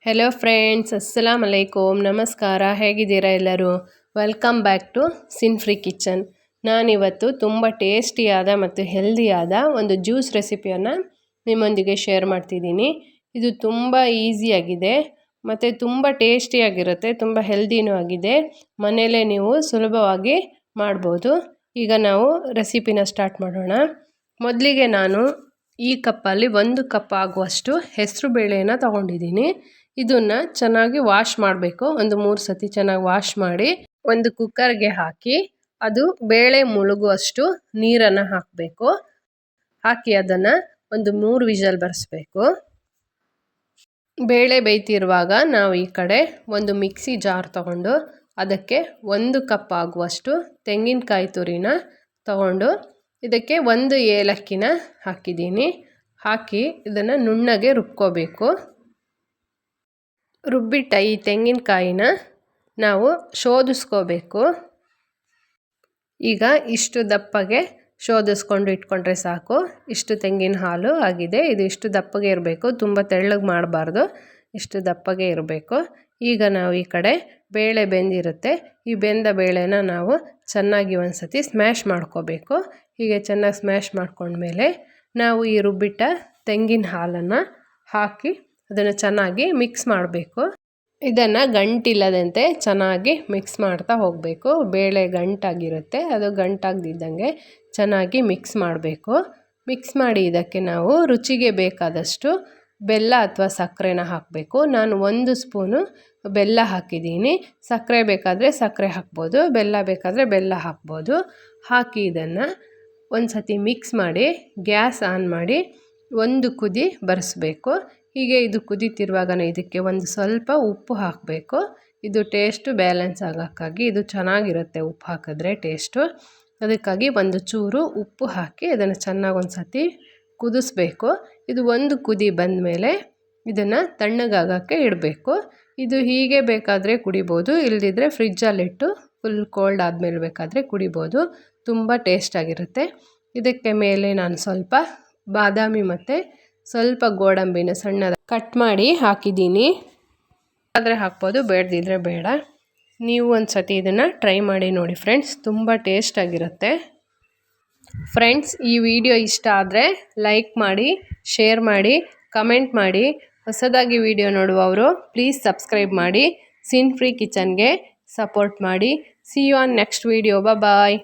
Hello friends, ಅಸ್ಸಲಾಮ್ ಅಲೈಕುಮ್, ನಮಸ್ಕಾರ. ಹೇಗಿದ್ದೀರಾ ಎಲ್ಲರೂ? Welcome back to sin free kitchen. ನಾನಿವತ್ತು ತುಂಬ ಟೇಸ್ಟಿಯಾದ ಮತ್ತು ಹೆಲ್ದಿಯಾದ ಒಂದು ಜ್ಯೂಸ್ ರೆಸಿಪಿಯನ್ನು ನಿಮ್ಮೊಂದಿಗೆ ಶೇರ್ ಮಾಡ್ತಿದ್ದೀನಿ. ಇದು ತುಂಬ ಈಸಿಯಾಗಿದೆ ಮತ್ತು ತುಂಬ ಟೇಸ್ಟಿಯಾಗಿರುತ್ತೆ, ತುಂಬ ಹೆಲ್ದಿನೂ ಆಗಿದೆ. ಮನೆಯಲ್ಲೇ ನೀವು ಸುಲಭವಾಗಿ ಮಾಡ್ಬೋದು. ಈಗ ನಾವು ರೆಸಿಪಿನ ಸ್ಟಾರ್ಟ್ ಮಾಡೋಣ. ಮೊದಲಿಗೆ ನಾನು ಈ ಕಪ್ಪಲ್ಲಿ 1 ಕಪ್ ಆಗುವಷ್ಟು ಹೆಸರು ಬೇಳೆನ ತಗೊಂಡಿದ್ದೀನಿ. ಇದನ್ನು ಚೆನ್ನಾಗಿ ವಾಶ್ ಮಾಡಬೇಕು. ಒಂದು 3 ಸತಿ ಚೆನ್ನಾಗಿ ವಾಶ್ ಮಾಡಿ ಒಂದು ಕುಕ್ಕರ್ಗೆ ಹಾಕಿ ಅದು ಬೇಳೆ ಮುಳುಗುವಷ್ಟು ನೀರನ್ನು ಹಾಕಿ ಅದನ್ನು ಒಂದು 3 ವಿಷಲ್ ಬರೆಸಬೇಕು. ಬೇಳೆ ಬೇಯ್ತಿರುವಾಗ ನಾವು ಈ ಕಡೆ ಒಂದು ಮಿಕ್ಸಿ ಜಾರ್ ತಗೊಂಡು ಅದಕ್ಕೆ 1 ಕಪ್ ಆಗುವಷ್ಟು ತೆಂಗಿನಕಾಯಿ ತುರಿನ ತಗೊಂಡು ಇದಕ್ಕೆ 1 ಏಲಕ್ಕಿನ ಹಾಕಿದ್ದೀನಿ. ಹಾಕಿ ಇದನ್ನು ನುಣ್ಣಗೆ ರುಬ್ಕೋಬೇಕು. ರುಬ್ಬಿಟ್ಟ ಈ ತೆಂಗಿನಕಾಯಿನ ನಾವು ಶೋಧಿಸ್ಕೋಬೇಕು. ಈಗ ಇಷ್ಟು ದಪ್ಪಗೆ ಶೋಧಿಸ್ಕೊಂಡು ಇಟ್ಕೊಂಡ್ರೆ ಸಾಕು. ಇಷ್ಟು ತೆಂಗಿನ ಹಾಲು ಆಗಿದೆ. ಇದು ಇಷ್ಟು ದಪ್ಪಗೆ ಇರಬೇಕು, ತುಂಬ ತೆಳ್ಳಗೆ ಮಾಡಬಾರ್ದು, ಇಷ್ಟು ದಪ್ಪಗೆ ಇರಬೇಕು. ಈಗ ನಾವು ಈ ಕಡೆ ಬೇಳೆ ಬೆಂದಿರುತ್ತೆ. ಈ ಬೆಂದ ಬೇಳೆನ ನಾವು ಚೆನ್ನಾಗಿ ಒಂದು ಸತಿ ಸ್ಮ್ಯಾಶ್ ಮಾಡ್ಕೋಬೇಕು. ಹೀಗೆ ಚೆನ್ನಾಗಿ ಸ್ಮ್ಯಾಶ್ ಮಾಡ್ಕೊಂಡ್ಮೇಲೆ ನಾವು ಈ ರುಬ್ಬಿಟ್ಟ ತೆಂಗಿನ ಹಾಲನ್ನು ಹಾಕಿ ಅದನ್ನು ಚೆನ್ನಾಗಿ ಮಿಕ್ಸ್ ಮಾಡಬೇಕು. ಇದನ್ನು ಗಂಟಿಲ್ಲದಂತೆ ಚೆನ್ನಾಗಿ ಮಿಕ್ಸ್ ಮಾಡ್ತಾ ಹೋಗಬೇಕು. ಬೇಳೆ ಗಂಟಾಗಿರುತ್ತೆ, ಅದು ಗಂಟಾಗದಿದ್ದಂಗೆ ಚೆನ್ನಾಗಿ ಮಿಕ್ಸ್ ಮಾಡಬೇಕು. ಮಿಕ್ಸ್ ಮಾಡಿ ಇದಕ್ಕೆ ನಾವು ರುಚಿಗೆ ಬೇಕಾದಷ್ಟು ಬೆಲ್ಲ ಅಥವಾ ಸಕ್ಕರೆನ ಹಾಕಬೇಕು. ನಾನು 1 ಸ್ಪೂನು ಬೆಲ್ಲ ಹಾಕಿದ್ದೀನಿ. ಸಕ್ಕರೆ ಬೇಕಾದರೆ ಸಕ್ಕರೆ ಹಾಕ್ಬೋದು, ಬೆಲ್ಲ ಬೇಕಾದರೆ ಬೆಲ್ಲ ಹಾಕ್ಬೋದು. ಹಾಕಿ ಇದನ್ನು ಒಂದು ಸತಿ ಮಿಕ್ಸ್ ಮಾಡಿ ಗ್ಯಾಸ್ ಆನ್ ಮಾಡಿ 1 ಕುದಿ ಬರೆಸಬೇಕು. ಹೀಗೆ ಇದು ಕುದೀತಿರುವಾಗ ಇದಕ್ಕೆ ಒಂದು ಸ್ವಲ್ಪ ಉಪ್ಪು ಹಾಕಬೇಕು. ಇದು ಟೇಸ್ಟು ಬ್ಯಾಲೆನ್ಸ್ ಆಗೋಕ್ಕಾಗಿ, ಇದು ಚೆನ್ನಾಗಿರುತ್ತೆ ಉಪ್ಪು ಹಾಕಿದ್ರೆ ಟೇಸ್ಟು. ಅದಕ್ಕಾಗಿ ಒಂದು ಚೂರು ಉಪ್ಪು ಹಾಕಿ ಅದನ್ನು ಚೆನ್ನಾಗಿ ಒಂದು ಸತಿ ಕುದಿಸ್ಬೇಕು. ಇದು 1 ಕುದಿ ಬಂದ ಮೇಲೆ ಇದನ್ನು ತಣ್ಣಗಾಗೋಕ್ಕೆ ಇಡಬೇಕು. ಇದು ಹೀಗೆ ಬೇಕಾದರೆ ಕುಡಿಬೋದು, ಇಲ್ಲದಿದ್ದರೆ ಫ್ರಿಜ್ಜಲ್ಲಿಟ್ಟು ಫುಲ್ ಕೋಲ್ಡ್ ಆದಮೇಲೆ ಬೇಕಾದರೆ ಕುಡಿಬೋದು. ತುಂಬ ಟೇಸ್ಟಾಗಿರುತ್ತೆ. ಇದಕ್ಕೆ ಮೇಲೆ ನಾನು ಸ್ವಲ್ಪ ಬಾದಾಮಿ ಮತ್ತು ಸ್ವಲ್ಪ ಗೋಡಂಬಿನ ಸಣ್ಣದ ಕಟ್ ಮಾಡಿ ಹಾಕಿದ್ದೀನಿ. ಆದರೆ ಹಾಕ್ಬೋದು, ಬೇಡದಿದ್ದರೆ ಬೇಡ. ನೀವು ಒಂದು ಸತಿ ಇದನ್ನು ಟ್ರೈ ಮಾಡಿ ನೋಡಿ ಫ್ರೆಂಡ್ಸ್, ತುಂಬ ಟೇಸ್ಟಾಗಿರುತ್ತೆ. ಫ್ರೆಂಡ್ಸ್, ಈ ವಿಡಿಯೋ ಇಷ್ಟ ಆದರೆ ಲೈಕ್ ಮಾಡಿ, ಶೇರ್ ಮಾಡಿ, ಕಮೆಂಟ್ ಮಾಡಿ. ಹೊಸದಾಗಿ ವಿಡಿಯೋ ನೋಡುವವರು ಪ್ಲೀಸ್ ಸಬ್ಸ್ಕ್ರೈಬ್ ಮಾಡಿ. ಸಿನ್ ಫ್ರೀ ಕಿಚನ್ಗೆ ಸಪೋರ್ಟ್ ಮಾಡಿ. See you on next video. Bye.